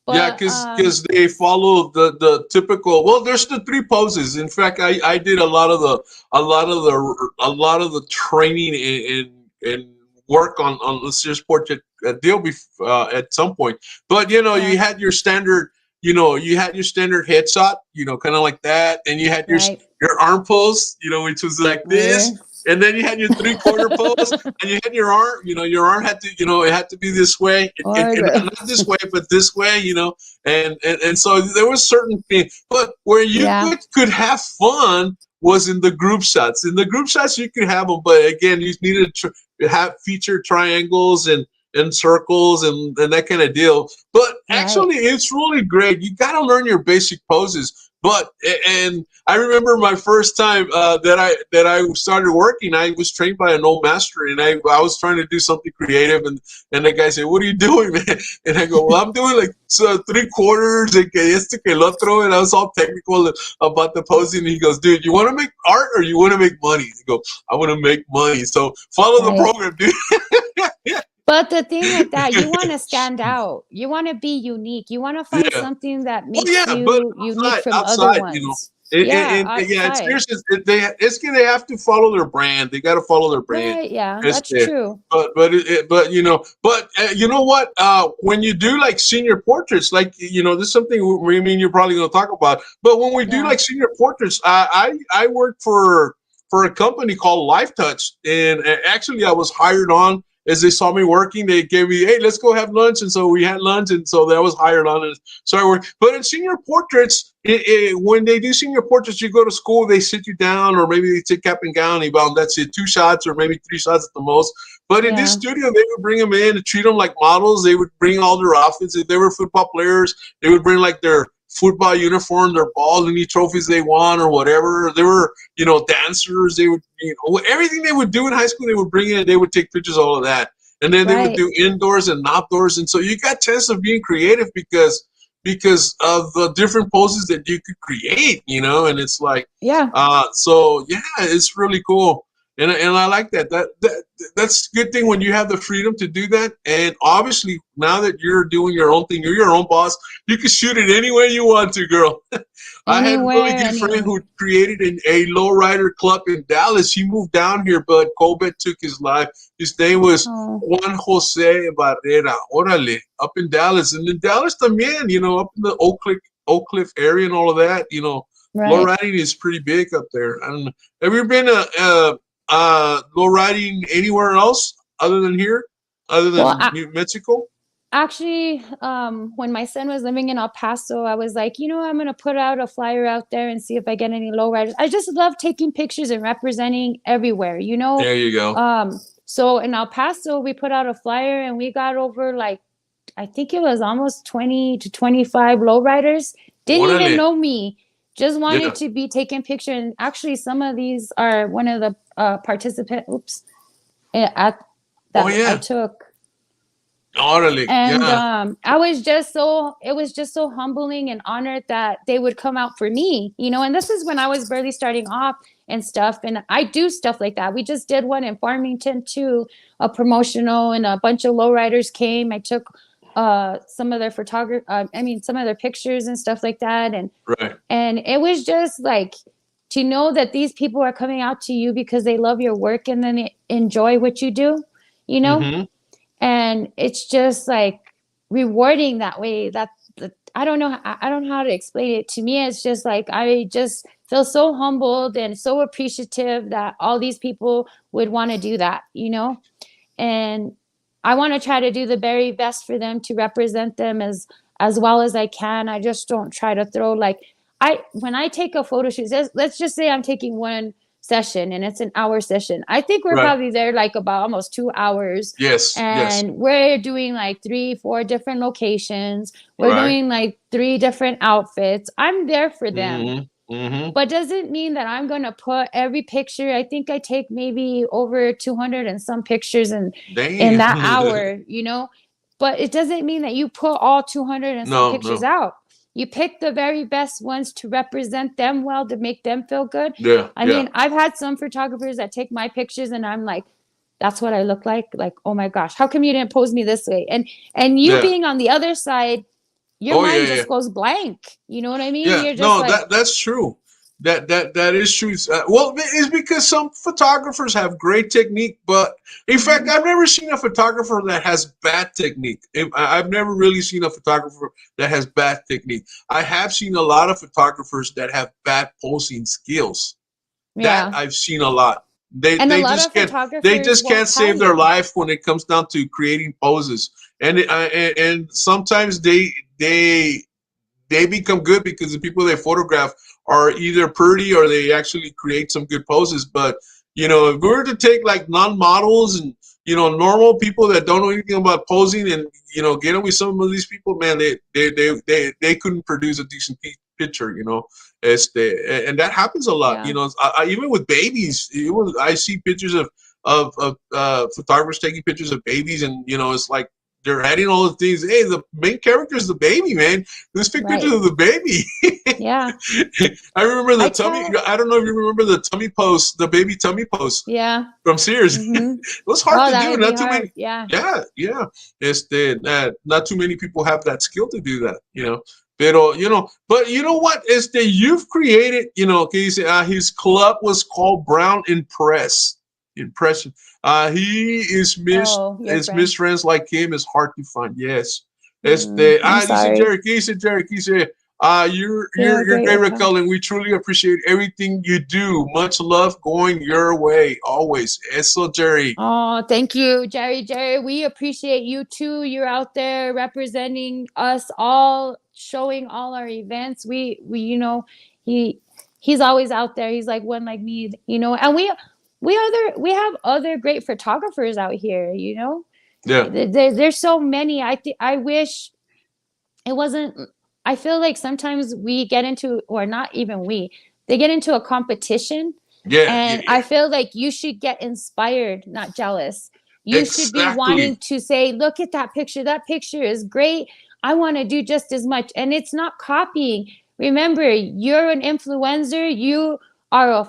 But, because they follow the typical. Well, there's the three poses. In fact, I did a lot of the training and work on the Sears portrait deal at some point. But you had your standard. You had your standard headshot. Kind of like that, and you had your arm pose. Which was like this. And then you had your 3/4 pose, and you had your arm. Your arm had to, it had to be this way, not this way, but this way. And so there was certain things, but where you could have fun was in the group shots. In the group shots, you could have them, but again, you needed to feature triangles and circles and that kind of deal. But actually, it's really great. You got to learn your basic poses. And I remember my first time that I started working, I was trained by an old master, and I was trying to do something creative, and the guy said, "What are you doing, man?" And I go, "Well, I'm doing like 3/4 and que el otro," and I was all technical about the posing. And he goes, "Dude, you want to make art or you want to make money?" I go, "I want to make money, so follow the program, dude." But the thing with that, you want to stand out. You want to be unique. You want to find something that makes you unique from other ones. It's they have to follow their brand. They got to follow their brand. Right, yeah, that's true. But you know what? When you do like senior portraits, like this is something we mean you're probably going to talk about. But when we do like senior portraits, I work for a company called Life Touch, and actually I was hired on as they saw me working, they gave me, hey, let's go have lunch. And so we had lunch, and so that was hired on it. So I worked. But in senior portraits, when they do senior portraits, you go to school, they sit you down, or maybe they take cap and gown, and that's it, 2 shots or maybe 3 shots at the most. But in this studio, they would bring them in to treat them like models. They would bring all their outfits. If they were football players, they would bring like their football uniform, their balls, any trophies they won or whatever. They were, dancers. They would, everything they would do in high school, they would bring in and they would take pictures of all of that. And then they would do indoors and outdoors. And so you got a chance of being creative because of the different poses that you could create, and it's like, so yeah, it's really cool. And I like that. That's a good thing when you have the freedom to do that. And obviously, now that you're doing your own thing, you're your own boss, you can shoot it any way you want to, girl. I had a really good friend who created a lowrider club in Dallas. He moved down here, but COVID took his life. His name was 𝗂𝗏 Órale, up in Dallas. And in Dallas también, up in the Oak Cliff area and all of that, lowriding is pretty big up there. I don't know. Have you been low riding anywhere else other than here, other than New Mexico? Actually, when my son was living in El Paso, I was like, I'm going to put out a flyer out there and see if I get any lowriders. I just love taking pictures and representing everywhere, There you go. So in El Paso, we put out a flyer and we got over I think it was almost 20 to 25 lowriders. Didn't even know me. Just wanted to be taking pictures. And actually, some of these are one of the participants I took. Orally, and it was just so humbling and honored that they would come out for me, and this is when I was barely starting off and stuff. And I do stuff like that. We just did one in Farmington too, a promotional, and a bunch of lowriders came. I took some of their some of their pictures and stuff like that. And and it was just like to know that these people are coming out to you because they love your work and then they enjoy what you do, and it's just like rewarding that way. That I don't know how to explain it. To me, it's just like I just feel so humbled and so appreciative that all these people would want to do that, and I want to try to do the very best for them, to represent them as well as I can. I just don't try to throw when I take a photo shoot, let's just say I'm taking one session and it's an hour session. I think we're probably there about almost 2 hours. Yes. And we're doing 3-4 different locations. We're doing 3 different outfits. I'm there for them. But doesn't mean that I'm going to put every picture. I think I take maybe over 200 and some pictures in that hour, but it doesn't mean that you put all 200 and some pictures out. You pick the very best ones to represent them well, to make them feel good. I mean, I've had some photographers that take my pictures and I'm like, that's what I look like. Like, oh my gosh, how come you didn't pose me this way? And you being on the other side, your mind just goes blank. You know what I mean? Yeah, You're just that's true. That is true. Well, it's because some photographers have great technique, but in fact, I've never seen a photographer that has bad technique. I've never really seen a photographer that has bad technique. I have seen a lot of photographers that have bad posing skills. That I've seen a lot. They just can't save their life when it comes down to creating poses, and sometimes they become good because the people they photograph are either pretty or they actually create some good poses. But if we were to take non-models and normal people that don't know anything about posing and get them with some of these people, man, they couldn't produce a decent picture, and that happens a lot. Even with babies, I see pictures of photographers taking pictures of babies, and it's like they're adding all the things. Hey, the main character is the baby, man. Let's take pictures of the baby. I remember the tummy. I don't know if you remember the tummy pose, the baby tummy pose. From Sears. It was hard to do. Not too many. Not too many people have that skill to do that. But you know what? You've created. His club was called Brown Impression. He is Miss friends like him is hard to find. Yes. Dice Jerry, ¿qué dice Jerry? Dice, You're great, great, Raquel. Raquel, and we truly appreciate everything you do. Much love going your way always. Eso, Jerry. Oh, thank you, Jerry. Jerry, we appreciate you too. You're out there representing us all, showing all our events. We you know, he's always out there. He's like one like me, you know, and we have other great photographers out here, you know. Yeah. There's so many. I wish it wasn't. I feel like sometimes we get into, or not even we, they get into a competition. Yeah. And yeah. I feel like you should get inspired, not jealous. You should be wanting to say, look at that picture. That picture is great. I want to do just as much. And it's not copying. Remember, you're an influencer. You are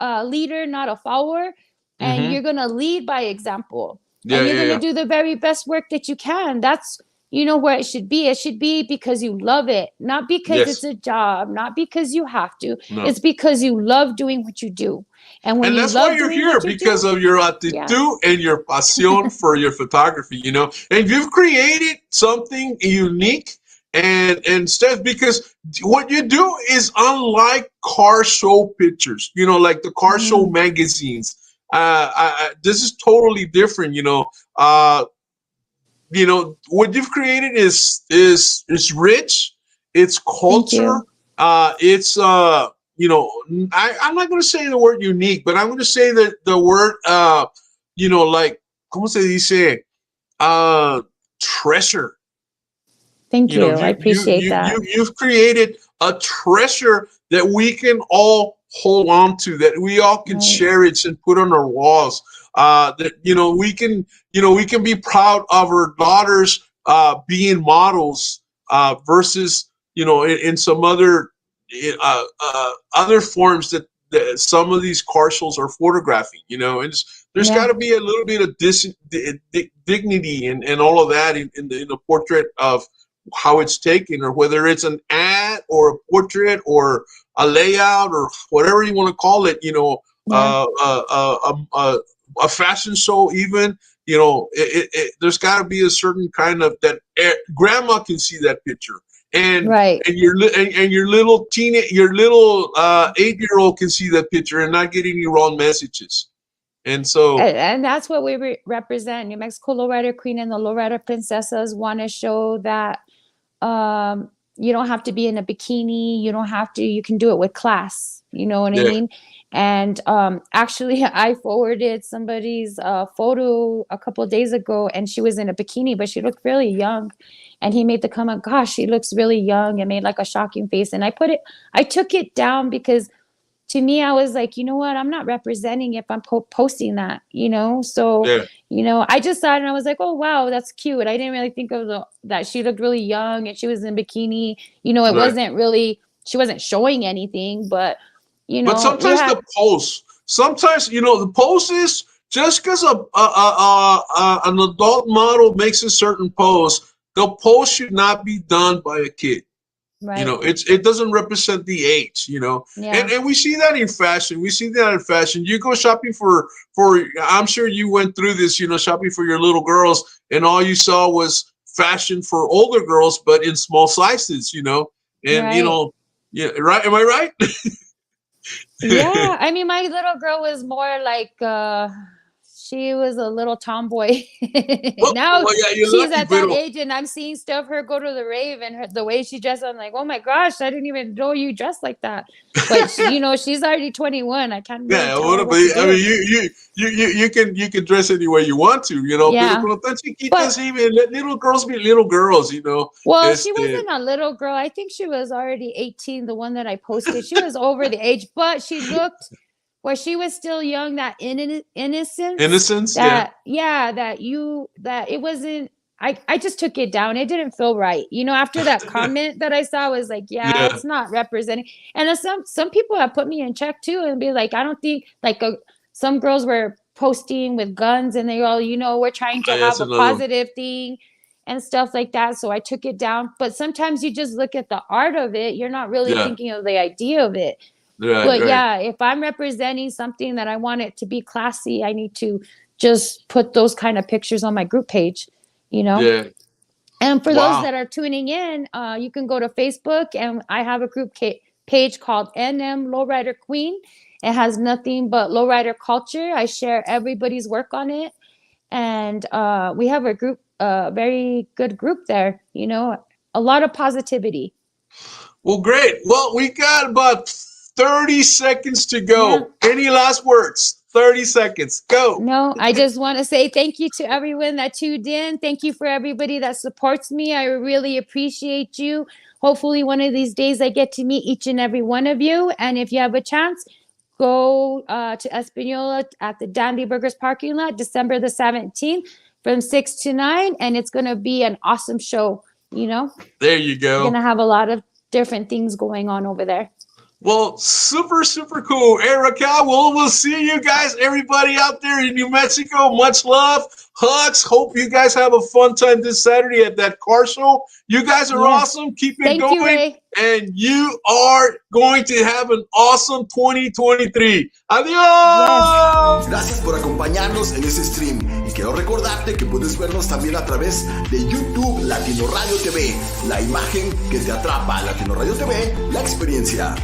a leader, not a follower. And you're going to lead by example. Yeah, and you're going to do the very best work that you can. That's, you know, where it should be. It should be because you love it, not because it's a job, not because you have to. No. It's because you love doing what you do. And when that's you love why you're doing here, what you because do, of your attitude and your passion for your photography, you know. And you've created something unique and stuff, because what you do is unlike car show pictures, you know, like the car show magazines. This is totally different, you know. You know, what you've created is rich. It's culture. It's you know, I'm not going to say the word unique, but I'm going to say that the word you know, like, ¿cómo se dice? Treasure. Thank you. I appreciate that. You've created a treasure that we can all hold on to, that we all can cherish and put on our walls. That, you know, we can be proud of our daughters being models versus, you know, in some other forms that some of these car shows are photographing, you know. And there's got to be a little bit of dignity and all of that in the portrait of how it's taken, or whether it's an ad or a portrait or a layout or whatever you want to call it, you know. A fashion show, even, you know, there's got to be a certain kind of that grandma can see that picture, and your little 8-year-old can see that picture and not get any wrong messages. And so, and that's what we represent. New Mexico Lowrider Queen and the Lowrider Princesses want to show that you don't have to be in a bikini. You don't have to. You can do it with class. You know what I mean? And actually, I forwarded somebody's photo a couple of days ago, and she was in a bikini, but she looked really young. And he made the comment, "Gosh, she looks really young," and made like a shocking face. And I took it down, because to me, I was like, you know what? I'm not representing if I'm posting that, you know? So, you know, I just saw it and I was like, oh, wow, that's cute. I didn't really think of that she looked really young and she was in bikini. You know, it wasn't really, she wasn't showing anything, but, you know. But sometimes the pose, you know, the pose is just because an adult model makes a certain pose, the pose should not be done by a kid. You know, it doesn't represent the age, you know. And we see that in fashion. You go shopping for I'm sure you went through this, you know, shopping for your little girls, and all you saw was fashion for older girls, but in small sizes, you know. And you know, right? Am I right? Yeah, I mean, my little girl was more like she was a little tomboy. Now she's at that age, and I'm seeing stuff her go to the rave, and the way she dressed, I'm like, oh my gosh, I didn't even know you dressed like that. But you know, she's already 21. I can't. Really I mean, you can dress any way you want to, you know. But even let little girls be little girls, you know. Well, she wasn't a little girl. I think she was already 18. The one that I posted, she was over the age, but she looked. Where she was still young, that innocence. That it wasn't. I just took it down. It didn't feel right. You know, after that comment that I saw, I was like, it's not representing. And some people have put me in check too, and be like, I don't think some girls were posting with guns, and they all, you know, we're trying to have a positive thing and stuff like that. So I took it down. But sometimes you just look at the art of it. You're not really thinking of the idea of it. But if I'm representing something that I want it to be classy, I need to just put those kind of pictures on my group page, you know. And for Wow. those that are tuning in, you can go to Facebook, and I have a group page called NM Lowrider Queen. It has nothing but lowrider culture. I share everybody's work on it. And we have a group, very good group there, you know, a lot of positivity. Well, great. Well, we got about 30 seconds to go. Yeah. Any last words? 30 seconds. Go. No, I just want to say thank you to everyone that tuned in. Thank you for everybody that supports me. I really appreciate you. Hopefully one of these days I get to meet each and every one of you. And if you have a chance, go to Espanola at the Dandy Burgers parking lot, December the 17th from 6 to 9. And it's going to be an awesome show, you know. There you go. We're going to have a lot of different things going on over there. Well, super, super cool. Hey, Raquel, we'll see you guys, everybody out there in New Mexico. Much love. Hugs. Hope you guys have a fun time this Saturday at that car show. You guys are awesome. Keep it going. You, Ray. And you are going to have an awesome 2023. Adiós. Yes. Gracias por acompañarnos en este stream. Y quiero recordarte que puedes vernos también a través de YouTube Latino Radio TV. La imagen que te atrapa. Latino Radio TV, la experiencia.